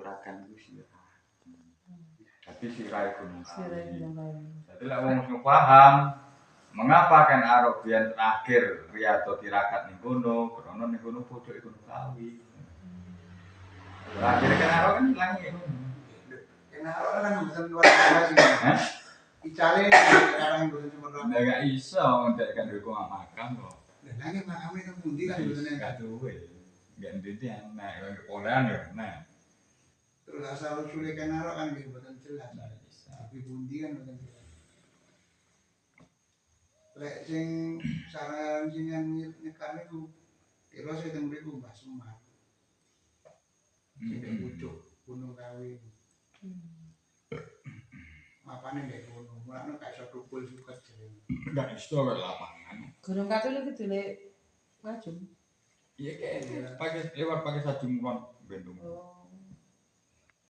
Turagan ku sirah. Tapi sirah Gunung Kawi. Gunung Kawi. Jadi lek wong sing paham mengapa Ken Arok biyen terakhir Riyado tirakat ning kono, krana ning kono pojoke Gunung Kawi. Terakhir Ken Arok kan ilang ngono. Ken Arok kan mboten luar biasa sih. Hah? Icale sekarang mboten cemerlang. Lah gak iso ngendekkan duwe makam kok. Lah nggih makame nang pundi kan mboten Gak duwe. Gak ndene enak, olehan ya enak. Terus asal usule Ken Arok kan nggih mboten jelas. Lah iso. Tapi pundi kan mboten jelas. Lek sing saran jenengan nyekan niku kira sing teng mriku Mbah Semar. Sing pucuk Gunung Kawi. Mapane nek ngono, mulane gak iso tukul suket jenenge. Gak iso kok lapangan. Gunung Kawi lho gedene ngajum. Iya kayak pakai lewat pakai sajung kon bendung. Oh.